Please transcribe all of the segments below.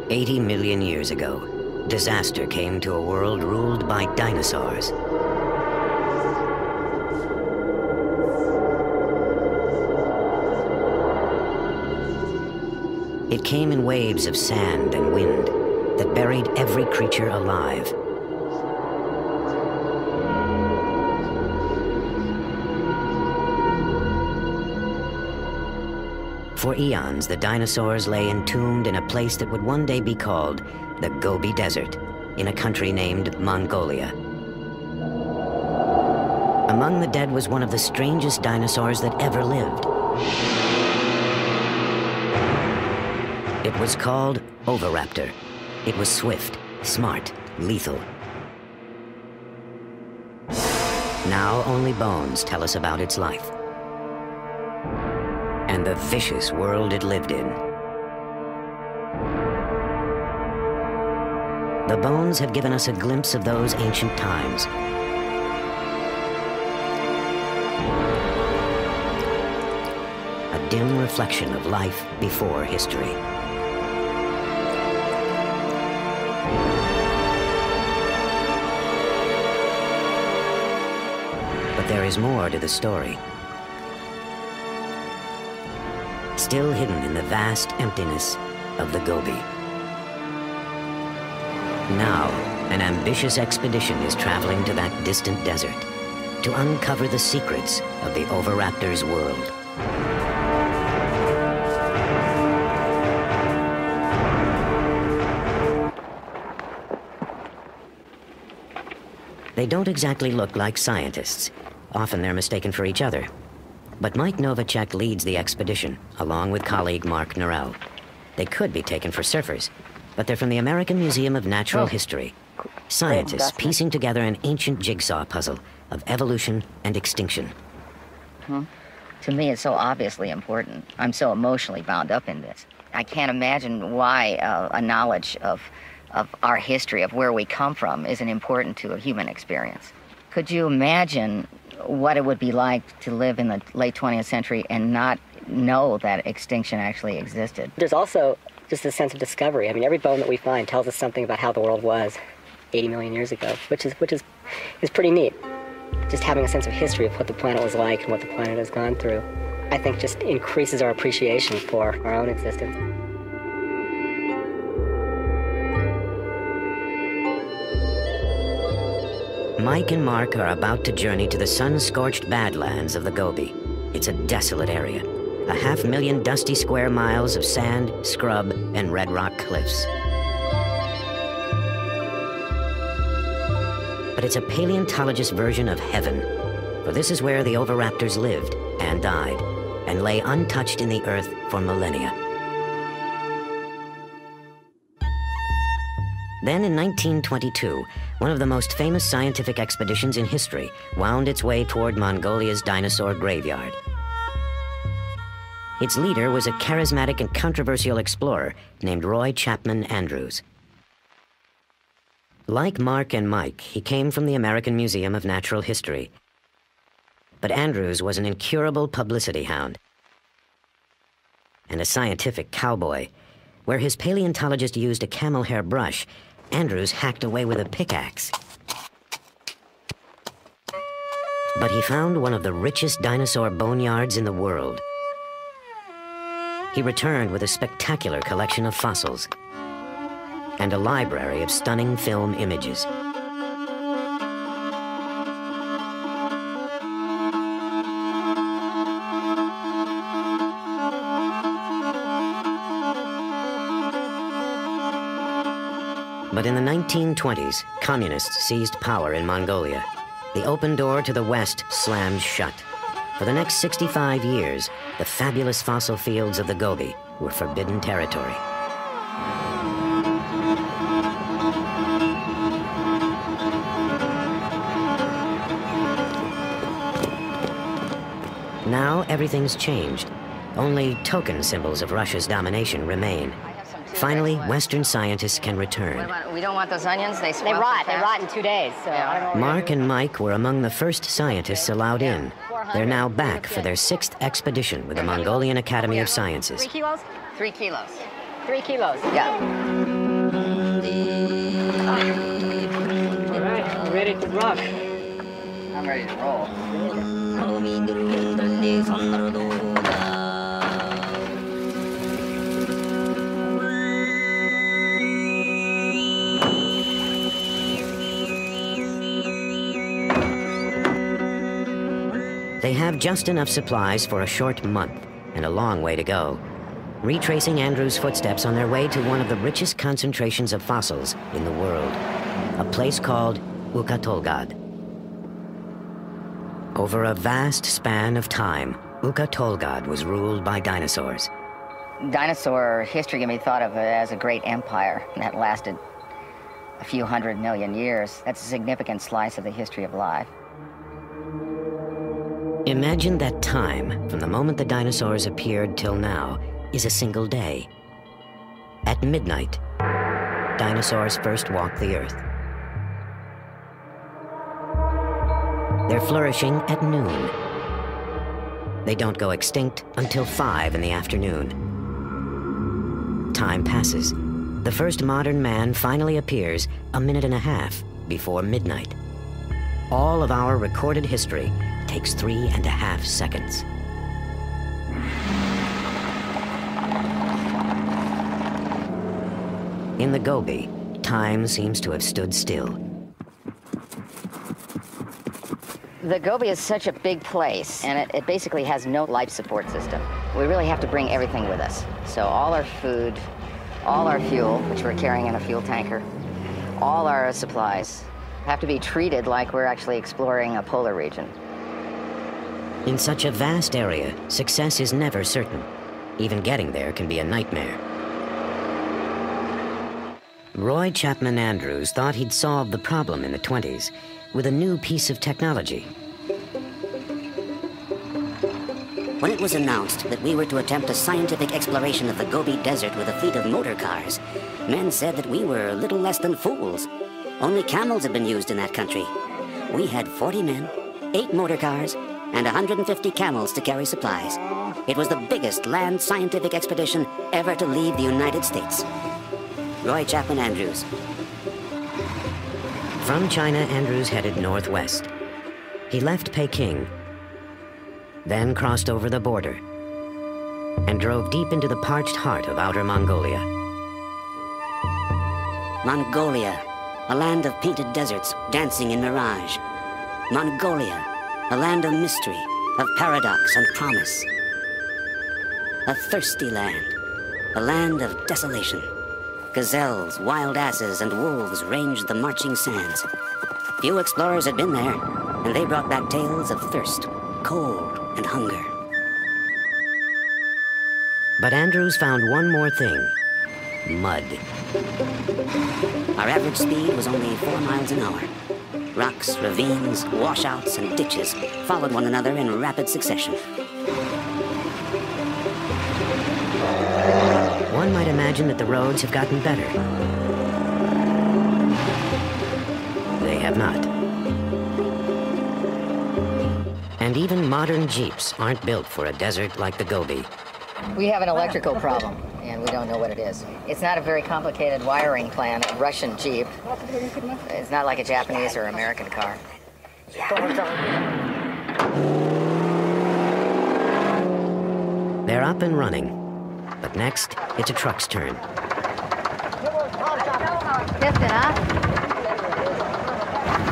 80 million years ago, disaster came to a world ruled by dinosaurs. It came in waves of sand and wind that buried every creature alive. For eons, the dinosaurs lay entombed in a place that would one day be called the Gobi Desert, in a country named Mongolia. Among the dead was one of the strangest dinosaurs that ever lived. It was called Oviraptor. It was swift, smart, lethal. Now only bones tell us about its life and the vicious world it lived in. The bones have given us a glimpse of those ancient times. A dim reflection of life before history. But there is more to the story. Still hidden in the vast emptiness of the Gobi. Now, an ambitious expedition is traveling to that distant desert to uncover the secrets of the Oviraptor's world. They don't exactly look like scientists. Often they're mistaken for each other. But Mike Novacek leads the expedition, along with colleague Mark Norell. They could be taken for surfers, but they're from the American Museum of Natural History. Scientists piecing together an ancient jigsaw puzzle of evolution and extinction. To me, it's so obviously important. I'm so emotionally bound up in this. I can't imagine why a knowledge of our history, of where we come from, isn't important to a human experience. Could you imagine what it would be like to live in the late 20th century and not know that extinction actually existed? There's also just a sense of discovery. I mean, every bone that we find tells us something about how the world was 80 million years ago, which is pretty neat. Just having a sense of history of what the planet was like and what the planet has gone through, I think just increases our appreciation for our own existence. Mike and Mark are about to journey to the sun-scorched badlands of the Gobi. It's a desolate area, 500,000 dusty square miles of sand, scrub, and red rock cliffs. But it's a paleontologist version of heaven, for this is where the Oviraptors lived and died, and lay untouched in the earth for millennia. Then in 1922, one of the most famous scientific expeditions in history wound its way toward Mongolia's dinosaur graveyard. Its leader was a charismatic and controversial explorer named Roy Chapman Andrews. Like Mark and Mike, he came from the American Museum of Natural History. But Andrews was an incurable publicity hound and a scientific cowboy. Where his paleontologist used a camel hair brush, Andrews hacked away with a pickaxe. But he found one of the richest dinosaur boneyards in the world. He returned with a spectacular collection of fossils and a library of stunning film images. But in the 1920s, communists seized power in Mongolia. The open door to the west slammed shut. For the next 65 years, the fabulous fossil fields of the Gobi were forbidden territory. Now everything's changed. Only token symbols of Russia's domination remain. Finally, Western scientists can return. We don't want those onions. They rot in 2 days. So Mark and Mike were among the first scientists allowed in. They're now back for their 6th expedition with the Mongolian Academy of Sciences. 3 kilos? 3 kilos. 3 kilos. Yeah. right, we're ready to rock. I'm ready to roll. They have just enough supplies for a short month and a long way to go, retracing Andrew's footsteps on their way to one of the richest concentrations of fossils in the world, a place called Ukatolgad. Over a vast span of time, Ukatolgad was ruled by dinosaurs. Dinosaur history can be thought of as a great empire that lasted a few 100 million years. That's a significant slice of the history of life. Imagine that time from the moment the dinosaurs appeared till now is a single day. At midnight, dinosaurs first walked the earth. They're flourishing at noon. They don't go extinct until 5 in the afternoon. Time passes. The first modern man finally appears a minute and a half before midnight. All of our recorded history takes 3.5 seconds. In the Gobi, time seems to have stood still. The Gobi is such a big place, and it basically has no life support system. We really have to bring everything with us. So all our food, all our fuel, which we're carrying in a fuel tanker, all our supplies have to be treated like we're actually exploring a polar region. In such a vast area, success is never certain. Even getting there can be a nightmare. Roy Chapman Andrews thought he'd solved the problem in the 20s with a new piece of technology. When it was announced that we were to attempt a scientific exploration of the Gobi Desert with a fleet of motor cars, men said that we were little less than fools. Only camels had been used in that country. We had 40 men, 8 motor cars, and 150 camels to carry supplies. It was the biggest land scientific expedition ever to leave the United States. Roy Chapman Andrews. From China, Andrews headed northwest. He left Peking, then crossed over the border, and drove deep into the parched heart of outer Mongolia. Mongolia, a land of painted deserts dancing in mirage. Mongolia, a land of mystery, of paradox and promise. A thirsty land, a land of desolation. Gazelles, wild asses, and wolves ranged the marching sands. Few explorers had been there, and they brought back tales of thirst, cold, and hunger. But Andrews found one more thing: mud. Our average speed was only 4 miles an hour. Rocks, ravines, washouts, and ditches followed one another in rapid succession. One might imagine that the roads have gotten better. They have not. And even modern Jeeps aren't built for a desert like the Gobi. We have an electrical problem, and we don't know what it is. It's not a very complicated wiring plan. A Russian Jeep. It's not like a Japanese or American car. They're up and running. But next, it's a truck's turn. Piston, huh?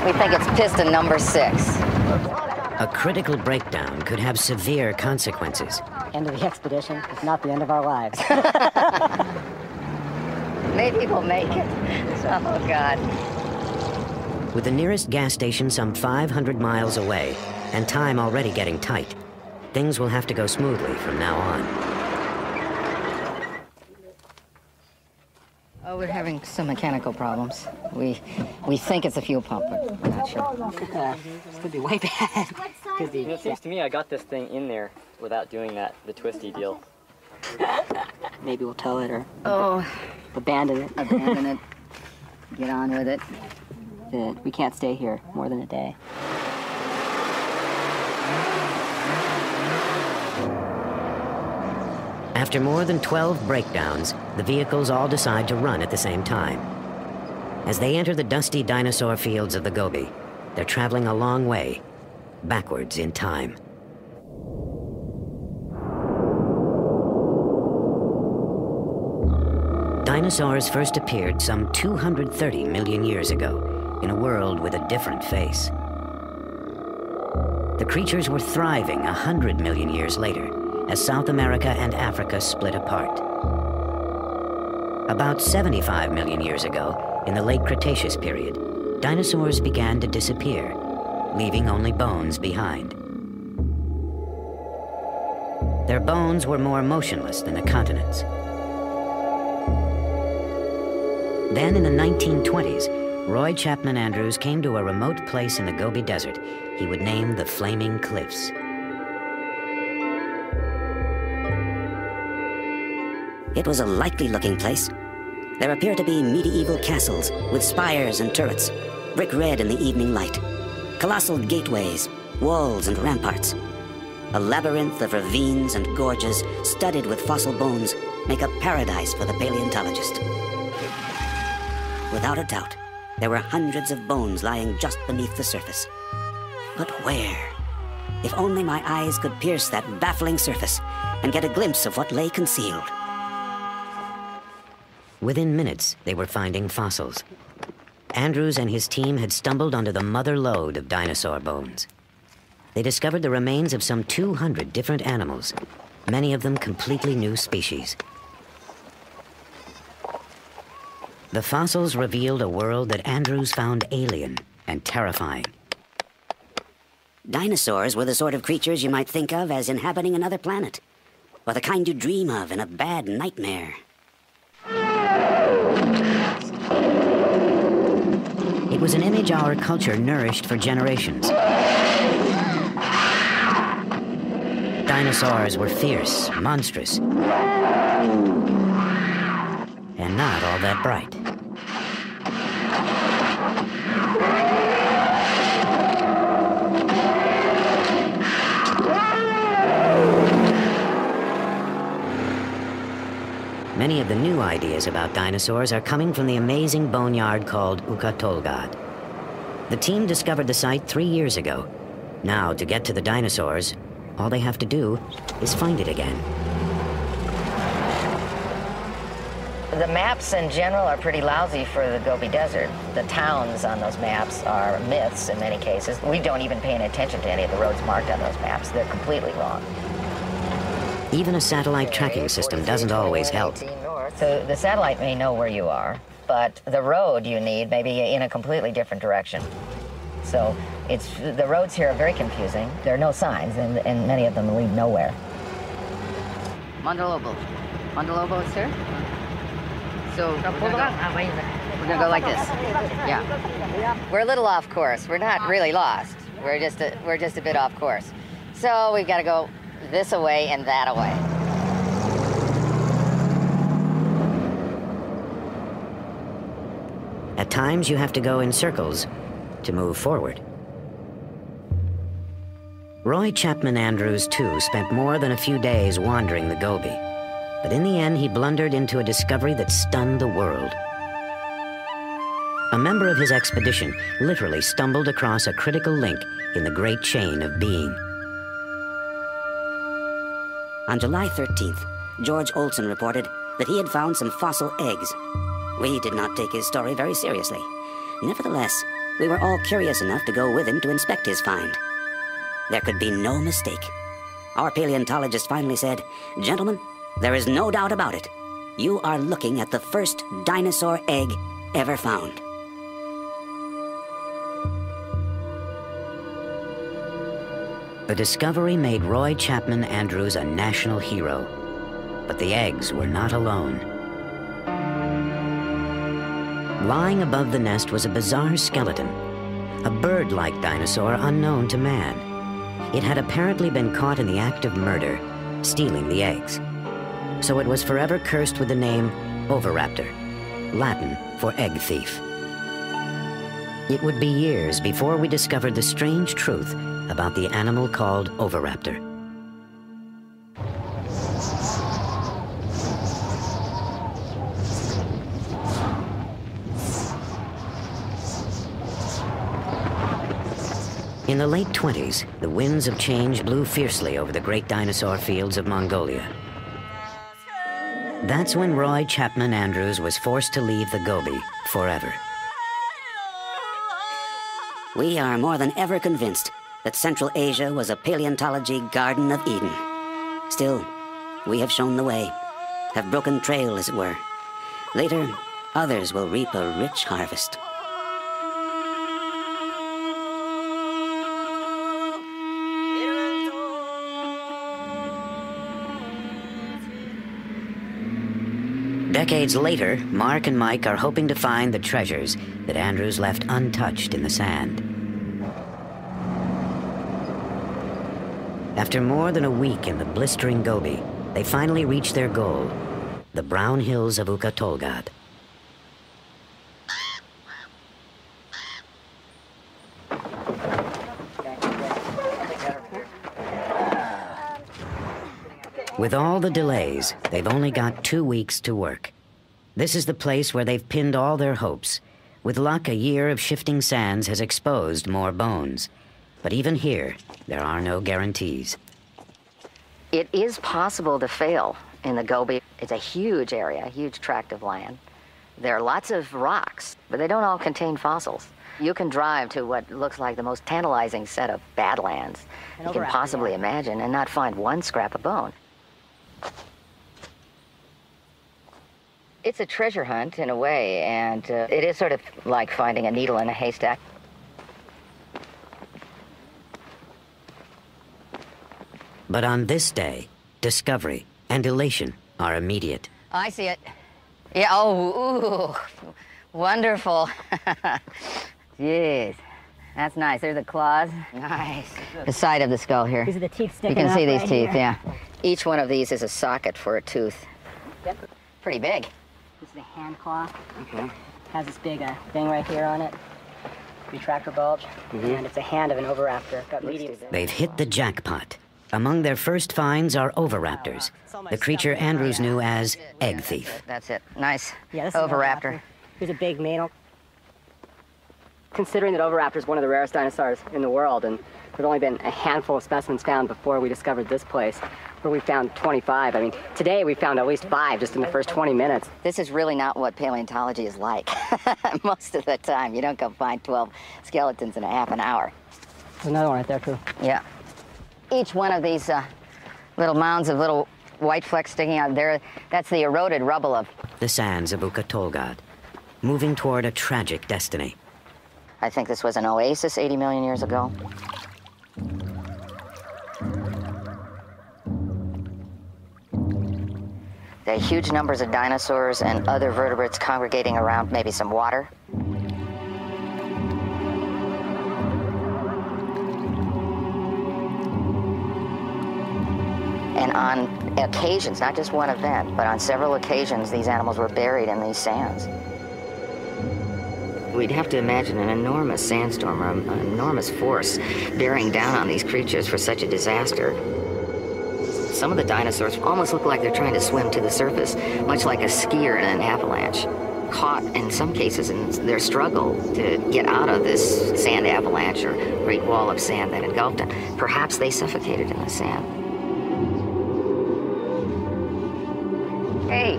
We think it's piston number 6. A critical breakdown could have severe consequences. End of the expedition, it's not the end of our lives. Maybe we'll make it. Oh, God. With the nearest gas station some 500 miles away, and time already getting tight, things will have to go smoothly from now on. Oh, we're having some mechanical problems. We think it's a fuel pump, but we're not sure. This could be way bad. Could be. It seems to me I got this thing in there without doing the twisty deal. Maybe we'll tow it or Oh, abandon it. abandon it. Get on with it. We can't stay here more than a day. After more than 12 breakdowns, the vehicles all decide to run at the same time. As they enter the dusty dinosaur fields of the Gobi, they're traveling a long way, backwards in time. Dinosaurs first appeared some 230 million years ago in a world with a different face. The creatures were thriving 100 million years later as South America and Africa split apart. About 75 million years ago, in the late Cretaceous period, dinosaurs began to disappear, leaving only bones behind. Their bones were more motionless than the continents. Then in the 1920s, Roy Chapman Andrews came to a remote place in the Gobi Desert he would name the Flaming Cliffs. It was a likely-looking place. There appeared to be medieval castles with spires and turrets, brick red in the evening light, colossal gateways, walls and ramparts. A labyrinth of ravines and gorges studded with fossil bones make a paradise for the paleontologist. Without a doubt, there were hundreds of bones lying just beneath the surface. But where? If only my eyes could pierce that baffling surface and get a glimpse of what lay concealed. Within minutes, they were finding fossils. Andrews and his team had stumbled onto the mother lode of dinosaur bones. They discovered the remains of some 200 different animals, many of them completely new species. The fossils revealed a world that Andrews found alien and terrifying. Dinosaurs were the sort of creatures you might think of as inhabiting another planet, or the kind you dream of in a bad nightmare. It was an image our culture nourished for generations. Dinosaurs were fierce, monstrous, and not all that bright. Many of the new ideas about dinosaurs are coming from the amazing boneyard called Ukatolgad. The team discovered the site 3 years ago. Now, to get to the dinosaurs, all they have to do is find it again. The maps in general are pretty lousy for the Gobi Desert. The towns on those maps are myths in many cases. We don't even pay any attention to any of the roads marked on those maps. They're completely wrong. Even a satellite tracking system doesn't always help. So the satellite may know where you are, but the road you need may be in a completely different direction. So the roads here are very confusing. There are no signs, and many of them lead nowhere. Mandalobo. Mandalobo is here? So we're gonna go like this. Yeah. We're a little off course. We're not really lost. We're just a bit off course. So we've got to go this away and that away. At times, you have to go in circles to move forward. Roy Chapman Andrews, too, spent more than a few days wandering the Gobi. But in the end, he blundered into a discovery that stunned the world. A member of his expedition literally stumbled across a critical link in the great chain of being. On July 13th, George Olson reported that he had found some fossil eggs. We did not take his story very seriously. Nevertheless, we were all curious enough to go with him to inspect his find. There could be no mistake. Our paleontologist finally said, "Gentlemen, there is no doubt about it. You are looking at the first dinosaur egg ever found." The discovery made Roy Chapman Andrews a national hero. But the eggs were not alone. Lying above the nest was a bizarre skeleton, a bird-like dinosaur unknown to man. It had apparently been caught in the act of murder, stealing the eggs. So it was forever cursed with the name Oviraptor, Latin for egg thief. It would be years before we discovered the strange truth about the animal called Oviraptor. In the late 20s, the winds of change blew fiercely over the great dinosaur fields of Mongolia. That's when Roy Chapman Andrews was forced to leave the Gobi forever. We are more than ever convinced that Central Asia was a paleontology Garden of Eden. Still, we have shown the way, have broken trail, as it were. Later, others will reap a rich harvest. Decades later, Mark and Mike are hoping to find the treasures that Andrews left untouched in the sand. After more than a week in the blistering Gobi, they finally reach their goal, the brown hills of Ukatolgad. With all the delays, they've only got 2 weeks to work. This is the place where they've pinned all their hopes. With luck, a year of shifting sands has exposed more bones. But even here, there are no guarantees. It is possible to fail in the Gobi. It's a huge area, a huge tract of land. There are lots of rocks, but they don't all contain fossils. You can drive to what looks like the most tantalizing set of badlands you can possibly imagine and not find one scrap of bone. It's a treasure hunt in a way, and it is sort of like finding a needle in a haystack. But on this day, discovery and elation are immediate. I see it. Yeah, oh, ooh, wonderful. Jeez, that's nice. There's the claws. Nice. The side of the skull here. These are the teeth sticking You can see out these right teeth, here. yeah. Each one of these is a socket for a tooth. Yep. Pretty big. This is the hand claw. Okay. Has this big thing right here on it. Retractor bulge. And it's a hand of an oviraptor. Got medium. They've hit the jackpot. Among their first finds are oviraptors, the creature Andrews knew as egg thief. That's it. Nice. Yeah, this is an oviraptor. Here's a big manal. Considering that oviraptor is one of the rarest dinosaurs in the world, and there've only been a handful of specimens found before we discovered this place, where we found 25. I mean, today we found at least 5 just in the first 20 minutes. This is really not what paleontology is like. Most of the time, you don't go find 12 skeletons in a half an hour. There's another one right there, too. Yeah. Each one of these little mounds of little white flecks sticking out there, that's the eroded rubble of... The sands of Ukatolgad, moving toward a tragic destiny. I think this was an oasis 80 million years ago. There are huge numbers of dinosaurs and other vertebrates congregating around maybe some water. And on occasions, not just one event, but on several occasions, these animals were buried in these sands. We'd have to imagine an enormous sandstorm or an enormous force bearing down on these creatures for such a disaster. Some of the dinosaurs almost look like they're trying to swim to the surface, much like a skier in an avalanche, caught in some cases in their struggle to get out of this sand avalanche or great wall of sand that engulfed them. Perhaps they suffocated in the sand. Hey,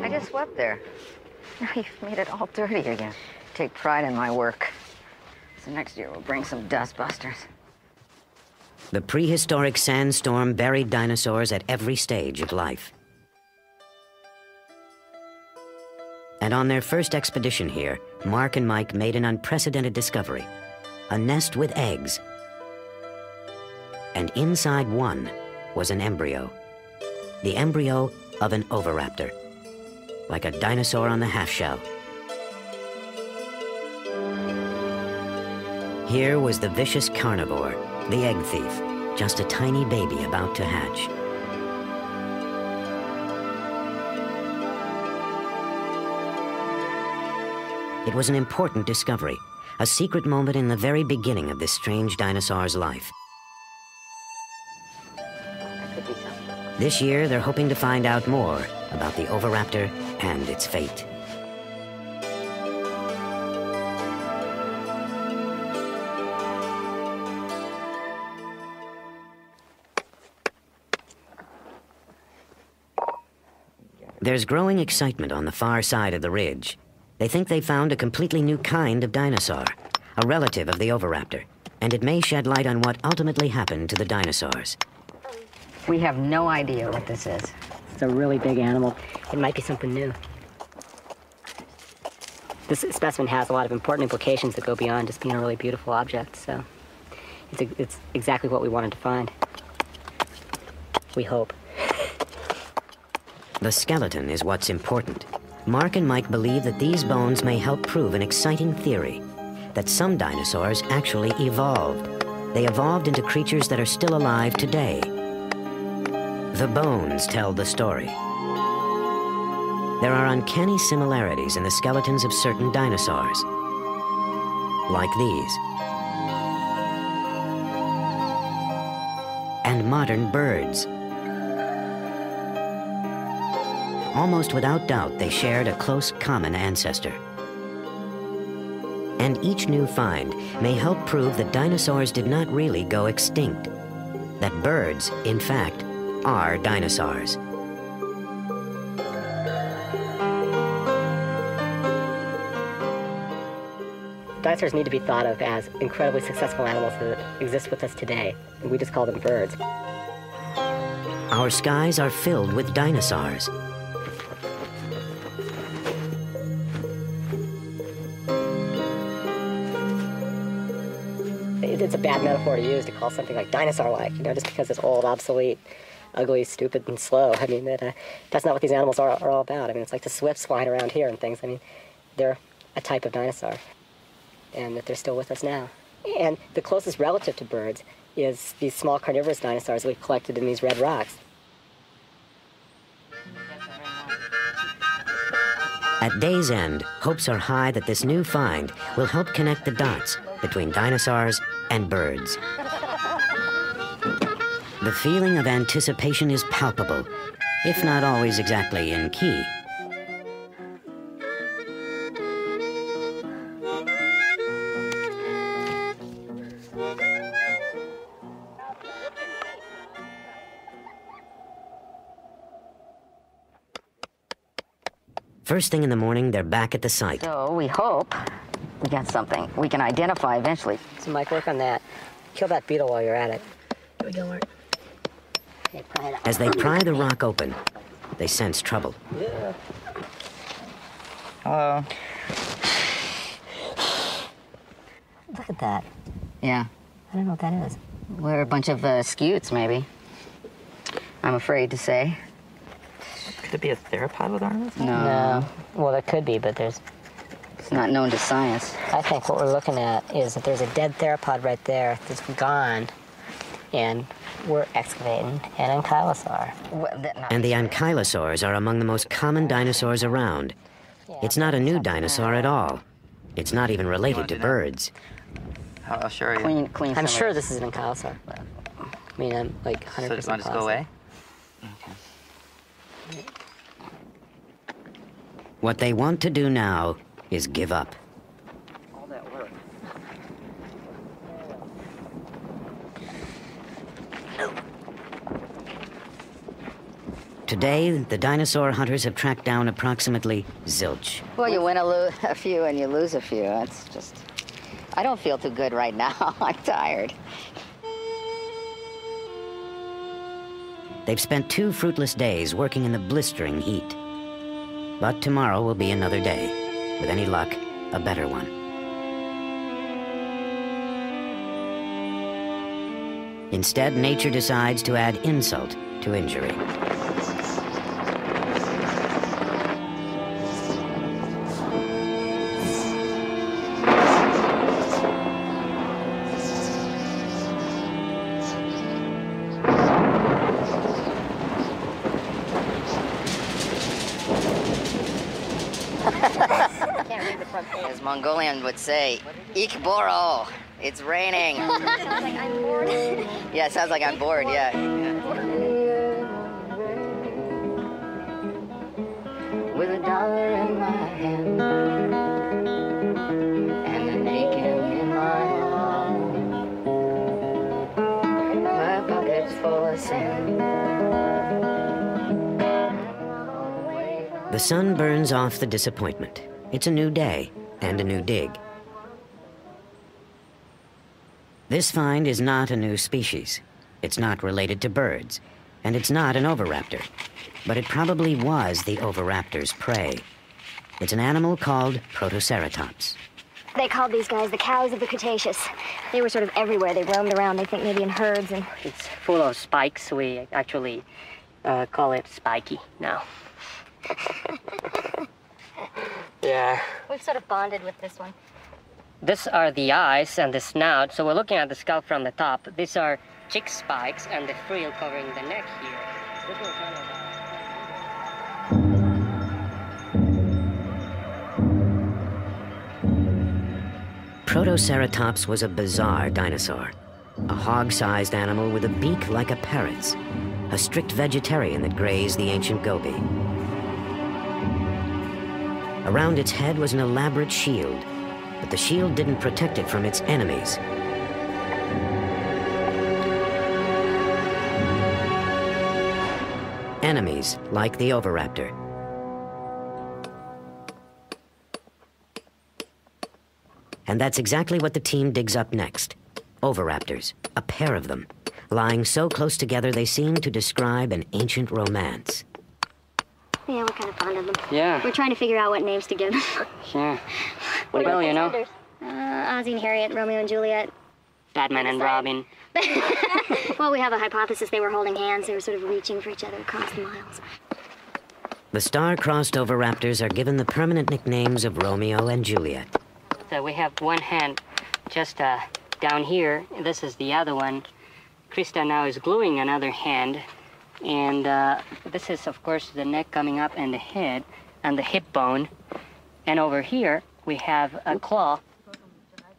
I just swept there. Now you've made it all dirty again. Take pride in my work. So next year we'll bring some dustbusters. The prehistoric sandstorm buried dinosaurs at every stage of life. And on their first expedition here, Mark and Mike made an unprecedented discovery. A nest with eggs. And inside one was an embryo. The embryo of an oviraptor. Like a dinosaur on the half-shell. Here was the vicious carnivore, the egg thief, just a tiny baby about to hatch. It was an important discovery, a secret moment in the very beginning of this strange dinosaur's life. This year, they're hoping to find out more about the oviraptor and its fate. There's growing excitement on the far side of the ridge. They think they found a completely new kind of dinosaur, a relative of the oviraptor, and it may shed light on what ultimately happened to the dinosaurs. We have no idea what this is. It's a really big animal. It might be something new. This specimen has a lot of important implications that go beyond just being a really beautiful object, so it's exactly what we wanted to find. We hope. The skeleton is what's important. Mark and Mike believe that these bones may help prove an exciting theory, that some dinosaurs actually evolved. They evolved into creatures that are still alive today. The bones tell the story. There are uncanny similarities in the skeletons of certain dinosaurs, like these, and modern birds. Almost without doubt, they shared a close common ancestor. And each new find may help prove that dinosaurs did not really go extinct, that birds, in fact, are dinosaurs. Dinosaurs need to be thought of as incredibly successful animals that exist with us today, and we just call them birds. Our skies are filled with dinosaurs. It's a bad metaphor to use to call something like dinosaur-like, you know, just because it's old, obsolete, ugly, stupid, and slow. I mean, that's not what these animals are all about. I mean, it's like the swifts flying around here and things. I mean, they're a type of dinosaur, and that they're still with us now. And the closest relative to birds is these small carnivorous dinosaurs that we've collected in these red rocks. At day's end, hopes are high that this new find will help connect the dots between dinosaurs and birds. The feeling of anticipation is palpable, if not always exactly in key. First thing in the morning, they're back at the site. So we hope we got something we can identify eventually. So Mike, work on that. Kill that beetle while you're at it. Here we go, Mark. Okay, pry it out. As they pry the rock open, they sense trouble. Yeah. Hello. Look at that. Yeah. I don't know what that is. We're a bunch of scutes, maybe. I'm afraid to say. Could it be a theropod with arms? No. Well, there could be, but there's... It's not known to science. I think what we're looking at is that there's a dead theropod right there that's gone, and we're excavating an ankylosaur. And the ankylosaurs are among the most common dinosaurs around. It's not a new dinosaur at all. It's not even related to birds. I'll show you. Clean. I'm sure this is an ankylosaur. I mean, I'm like 100% So do you want to just go positive. away? Okay. What they want to do now is give up. All that work. Today, the dinosaur hunters have tracked down approximately zilch. Well, you win a few and you lose a few. That's just... I don't feel too good right now. I'm tired. They've spent 2 fruitless days working in the blistering heat. But tomorrow will be another day. With any luck, a better one. Instead, nature decides to add insult to injury. As Mongolian would say, Ik Boro, it's raining. Sounds like I'm bored. Yeah, it sounds like I'm bored, yeah. With $1 in my hand and an aching in my heart, my pockets full of sand. The sun burns off the disappointment. It's a new day and a new dig. This find is not a new species. It's not related to birds, and it's not an oviraptor. But it probably was the oviraptor's prey. It's an animal called Protoceratops. They called these guys the cows of the Cretaceous. They were sort of everywhere. They roamed around, they think maybe in herds and... It's full of spikes. We actually call it spiky now. Yeah. We've sort of bonded with this one. These are the eyes and the snout. So we're looking at the scalp from the top. These are chick spikes and the frill covering the neck here. This will kind of... Protoceratops was a bizarre dinosaur. A hog-sized animal with a beak like a parrot's. A strict vegetarian that grazed the ancient Gobi. Around its head was an elaborate shield, but the shield didn't protect it from its enemies. Enemies like the oviraptor. And that's exactly what the team digs up next. Oviraptors, a pair of them, lying so close together they seem to describe an ancient romance. Yeah, we're kind of fond of them. Yeah. We're trying to figure out what names to give them. Yeah. Well, you know. Ozzie and Harriet, Romeo and Juliet. Batman and Robin. Well, we have a hypothesis they were holding hands. They were sort of reaching for each other across the miles. The star-crossed oviraptors are given the permanent nicknames of Romeo and Juliet. So we have one hand just down here. This is the other one. Krista now is gluing another hand. And this is, of course, the neck coming up and the head and the hip bone. And over here, we have a claw.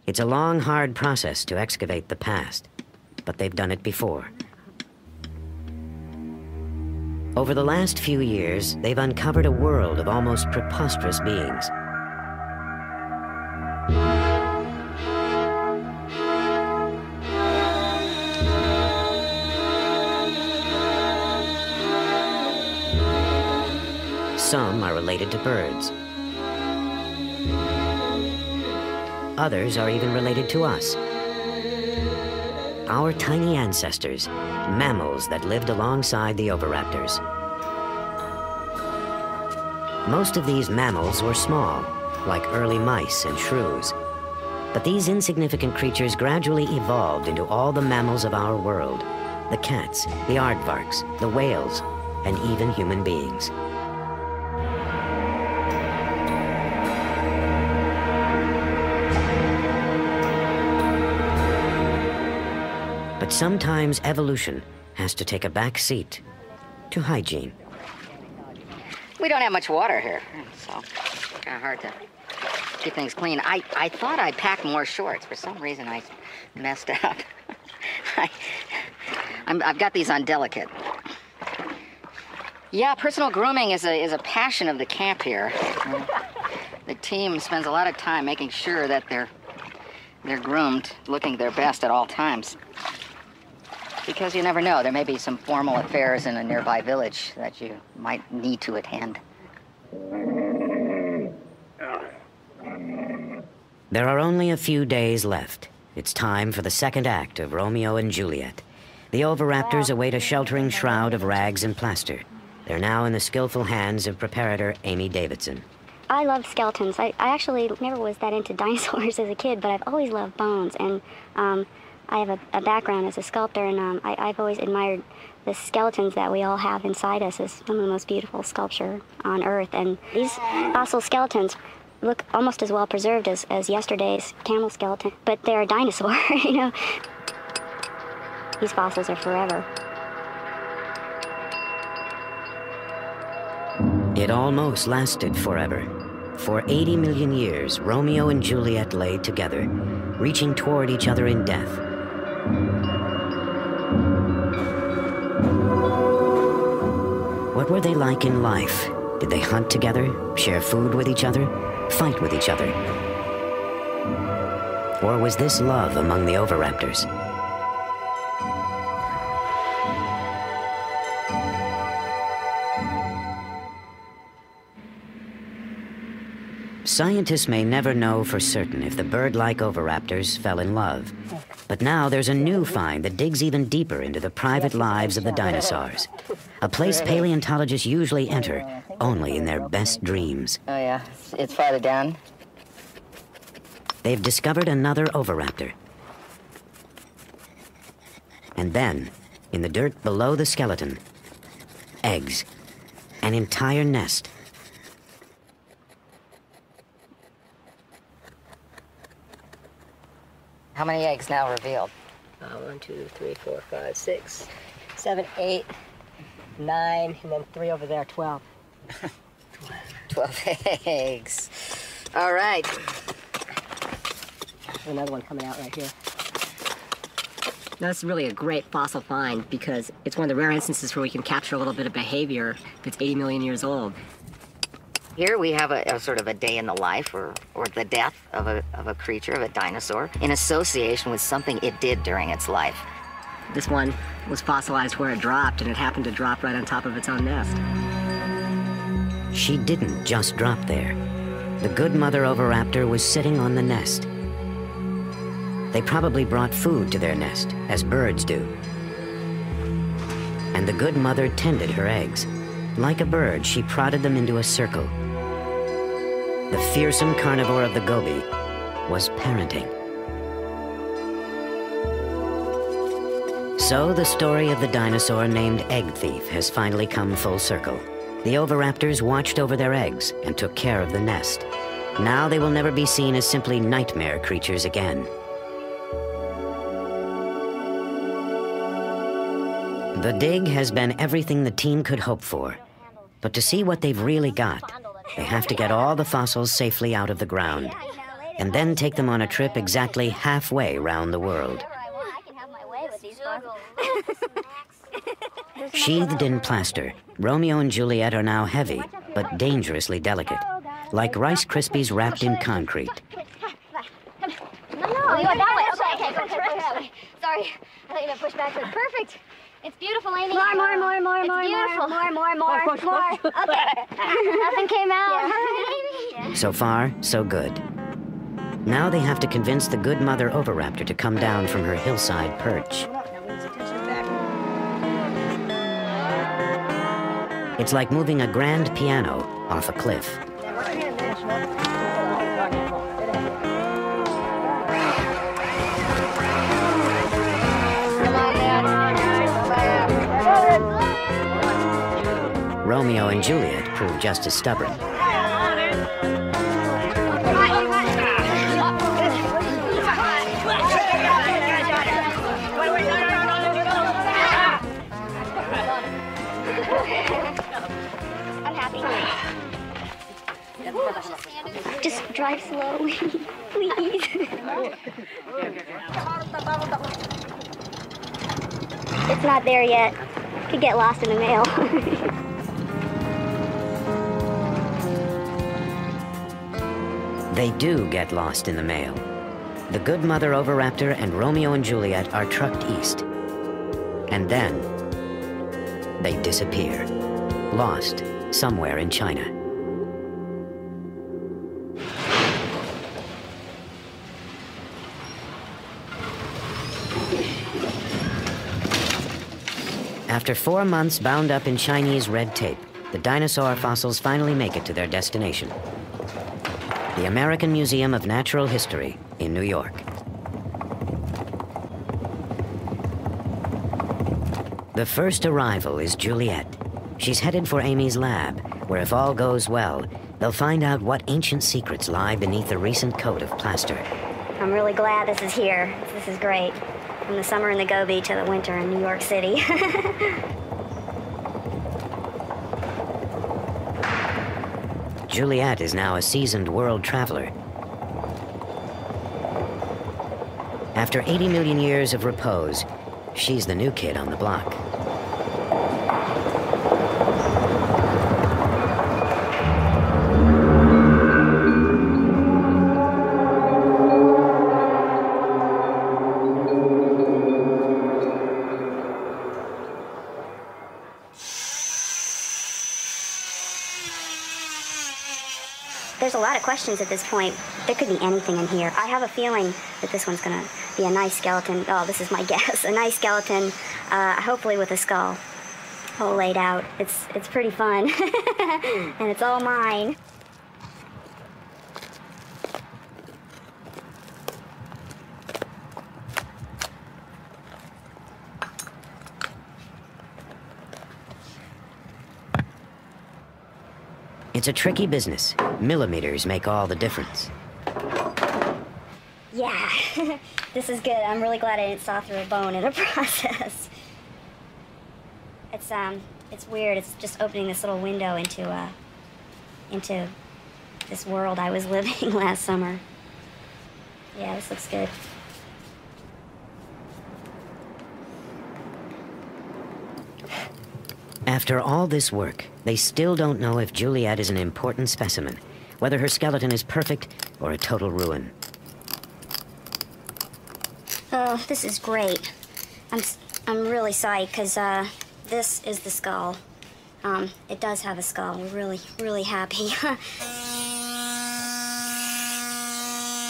It's a long, hard process to excavate the past, but they've done it before. Over the last few years, they've uncovered a world of almost preposterous beings. Some are related to birds. Others are even related to us. Our tiny ancestors, mammals that lived alongside the oviraptors. Most of these mammals were small, like early mice and shrews. But these insignificant creatures gradually evolved into all the mammals of our world. The cats, the aardvarks, the whales, and even human beings. But sometimes evolution has to take a back seat to hygiene. We don't have much water here, so it's kind of hard to keep things clean. I thought I packed more shorts. For some reason, I messed up. I've got these on delicate. Yeah, personal grooming is a passion of the camp here. The team spends a lot of time making sure that they're groomed, looking their best at all times. Because you never know, there may be some formal affairs in a nearby village that you might need to attend. There are only a few days left. It's time for the second act of Romeo and Juliet. The oviraptors await a sheltering shroud of rags and plaster. They're now in the skillful hands of preparator Amy Davidson. I love skeletons. I actually never was that into dinosaurs as a kid, but I've always loved bones. And I have a background as a sculptor, and I've always admired the skeletons that we all have inside us as some of the most beautiful sculpture on Earth. And these fossil skeletons look almost as well preserved as yesterday's camel skeleton, but they're a dinosaur, you know. These fossils are forever. It almost lasted forever. For 80 million years, Romeo and Juliet lay together, reaching toward each other in death. What were they like in life? Did they hunt together, share food with each other, fight with each other? Or was this love among the oviraptors? Scientists may never know for certain if the bird-like oviraptors fell in love. But now there's a new find that digs even deeper into the private lives of the dinosaurs. A place paleontologists usually enter only in their best dreams. Oh yeah, it's farther down. They've discovered another oviraptor. And then, in the dirt below the skeleton, eggs. An entire nest. How many eggs now revealed? 1, 2, 3, 4, 5, 6, 7, 8, 9, and then 3 over there, 12. 12 eggs. All right. There's another one coming out right here. Now, this is really a great fossil find because it's one of the rare instances where we can capture a little bit of behavior that's 80 million years old. Here we have a sort of a day in the life or the death of a creature, of a dinosaur, in association with something it did during its life. This one was fossilized where it dropped, and it happened to drop right on top of its own nest. She didn't just drop there. The good mother oviraptor was sitting on the nest. They probably brought food to their nest, as birds do. And the good mother tended her eggs. Like a bird, she prodded them into a circle. The fearsome carnivore of the Gobi was parenting. So the story of the dinosaur named Egg Thief has finally come full circle. The oviraptors watched over their eggs and took care of the nest. Now they will never be seen as simply nightmare creatures again. The dig has been everything the team could hope for. But to see what they've really got, they have to get all the fossils safely out of the ground, and then take them on a trip exactly halfway round the world. Sheathed in plaster, Romeo and Juliet are now heavy, but dangerously delicate, like Rice Krispies wrapped in concrete. No, you went that way. Okay, go that way. Sorry, I thought you meant push back. Perfect. It's beautiful, Amy. More. Okay. Nothing came out. Yeah. So far, so good. Now they have to convince the good mother oviraptor to come down from her hillside perch. It's like moving a grand piano off a cliff. Romeo and Juliet proved just as stubborn. I'm happy. Just drive slow, please. It's not there yet. Could get lost in the mail. They do get lost in the mail. The good mother oviraptor and Romeo and Juliet are trucked east. And then they disappear, lost somewhere in China. After 4 months bound up in Chinese red tape, the dinosaur fossils finally make it to their destination. The American Museum of Natural History in New York. The first arrival is Juliet. She's headed for Amy's lab, where if all goes well, they'll find out what ancient secrets lie beneath the recent coat of plaster. I'm really glad this is here. This is great. From the summer in the Gobi to the winter in New York City. Juliet is now a seasoned world traveler. After 80 million years of repose, she's the new kid on the block. There's a lot of questions at this point. There could be anything in here. I have a feeling that this one's gonna be a nice skeleton. Oh, this is my guess. A nice skeleton, hopefully with a skull all laid out. It's pretty fun. And it's all mine. It's a tricky business. Millimeters make all the difference. Yeah, this is good. I'm really glad I didn't saw through a bone in the process. It's weird. It's just opening this little window into this world I was living last summer. Yeah, this looks good. After all this work, they still don't know if Juliet is an important specimen, whether her skeleton is perfect or a total ruin. Oh, this is great. I'm really psyched, because this is the skull. It does have a skull. We're really, really happy.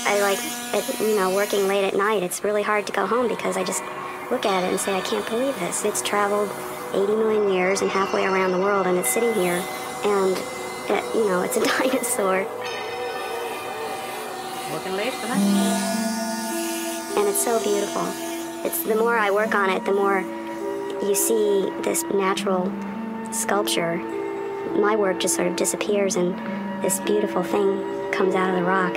I like it, you know, working late at night. It's really hard to go home because I just look at it and say, I can't believe this. It's traveled 80 million years and halfway around the world, and it's sitting here, and, you know, it's a dinosaur. Working late for that? And it's so beautiful. It's the more I work on it, the more you see this natural sculpture. My work just sort of disappears, and this beautiful thing comes out of the rock.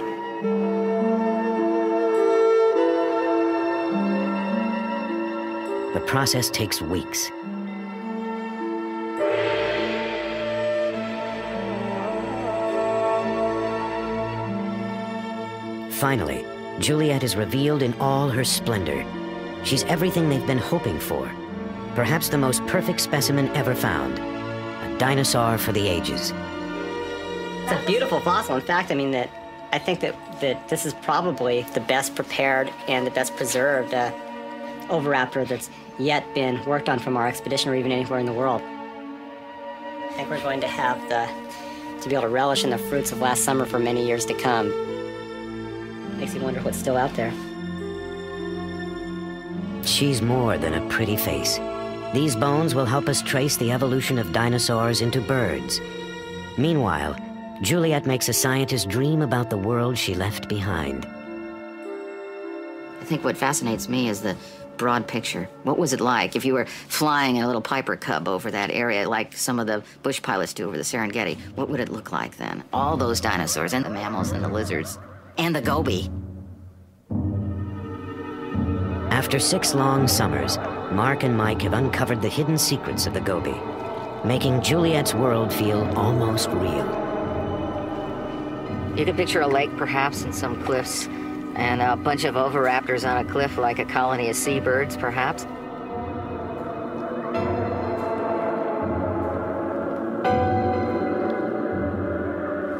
The process takes weeks. Finally, Juliet is revealed in all her splendor. She's everything they've been hoping for. Perhaps the most perfect specimen ever found. A dinosaur for the ages. It's a beautiful fossil. In fact, I mean, I think that this is probably the best prepared and the best preserved oviraptor that's yet been worked on from our expedition or even anywhere in the world. I think we're going to have to be able to relish in the fruits of last summer for many years to come. Makes you wonder what's still out there. She's more than a pretty face. These bones will help us trace the evolution of dinosaurs into birds. Meanwhile, Juliet makes a scientist dream about the world she left behind. I think what fascinates me is the broad picture. What was it like if you were flying in a little Piper Cub over that area like some of the bush pilots do over the Serengeti? What would it look like then? All those dinosaurs and the mammals and the lizards and the goby. After 6 long summers, Mark and Mike have uncovered the hidden secrets of the goby, making Juliet's world feel almost real. You could picture a lake, perhaps, and some cliffs, and a bunch of oviraptors on a cliff like a colony of seabirds, perhaps.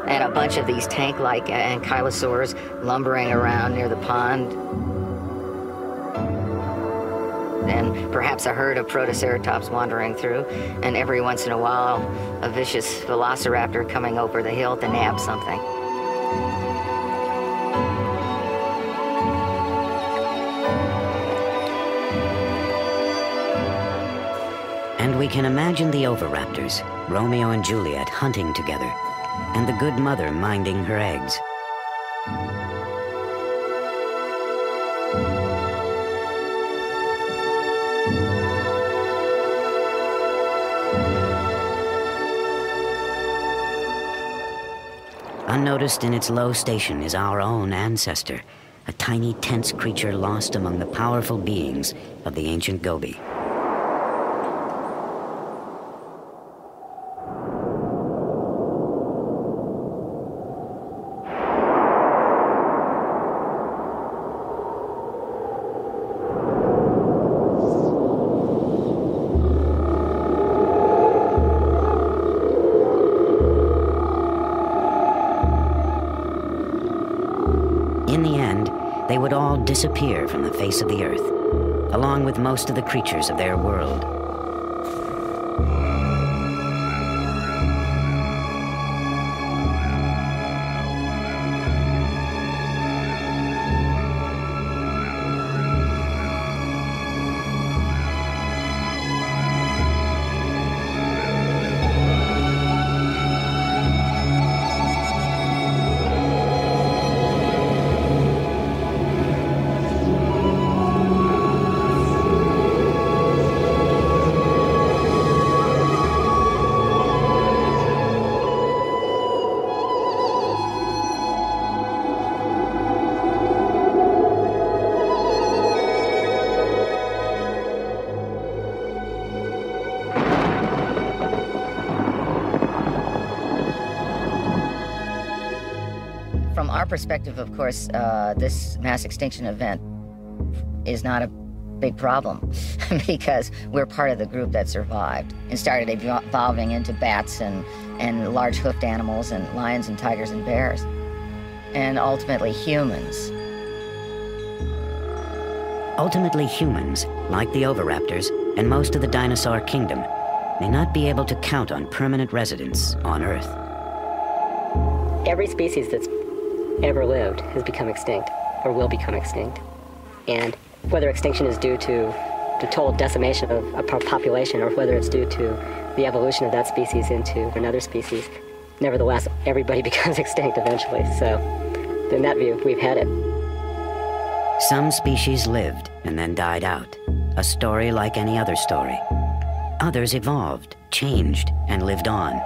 And a bunch of these tank-like ankylosaurs lumbering around near the pond. And perhaps a herd of protoceratops wandering through, and every once in a while, a vicious velociraptor coming over the hill to nab something. And we can imagine the oviraptors, Romeo and Juliet, hunting together, and the good mother minding her eggs. Unnoticed in its low station is our own ancestor, a tiny, tense creature lost among the powerful beings of the ancient goby. In the end, they would all disappear from the face of the earth, along with most of the creatures of their world. From our perspective, of course, this mass extinction event is not a big problem because we're part of the group that survived and started evolving into bats and large hoofed animals and lions and tigers and bears, and ultimately humans. Ultimately, humans, like the oviraptors and most of the dinosaur kingdom, may not be able to count on permanent residence on Earth. Every species that's ever lived has become extinct, or will become extinct. And whether extinction is due to the total decimation of a population, or whether it's due to the evolution of that species into another species, nevertheless, everybody becomes extinct eventually. So, in that view, we've had it. Some species lived and then died out, a story like any other story. Others evolved, changed, and lived on.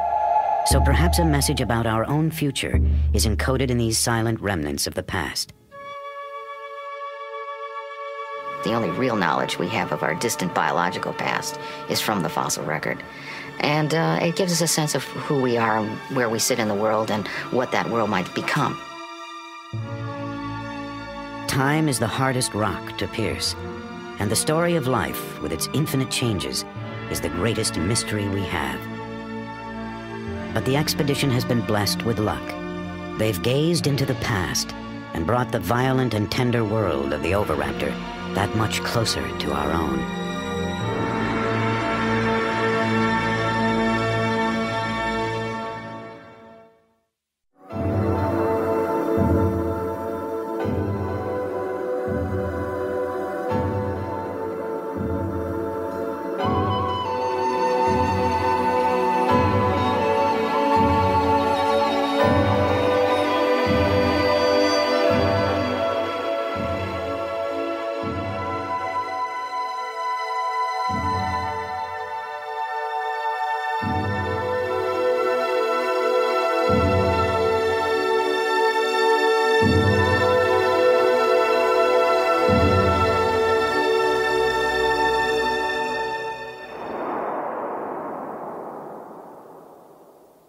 So perhaps a message about our own future is encoded in these silent remnants of the past. The only real knowledge we have of our distant biological past is from the fossil record. And it gives us a sense of who we are and where we sit in the world and what that world might become. Time is the hardest rock to pierce, and the story of life, with its infinite changes, is the greatest mystery we have. But the expedition has been blessed with luck. They've gazed into the past and brought the violent and tender world of the oviraptor that much closer to our own.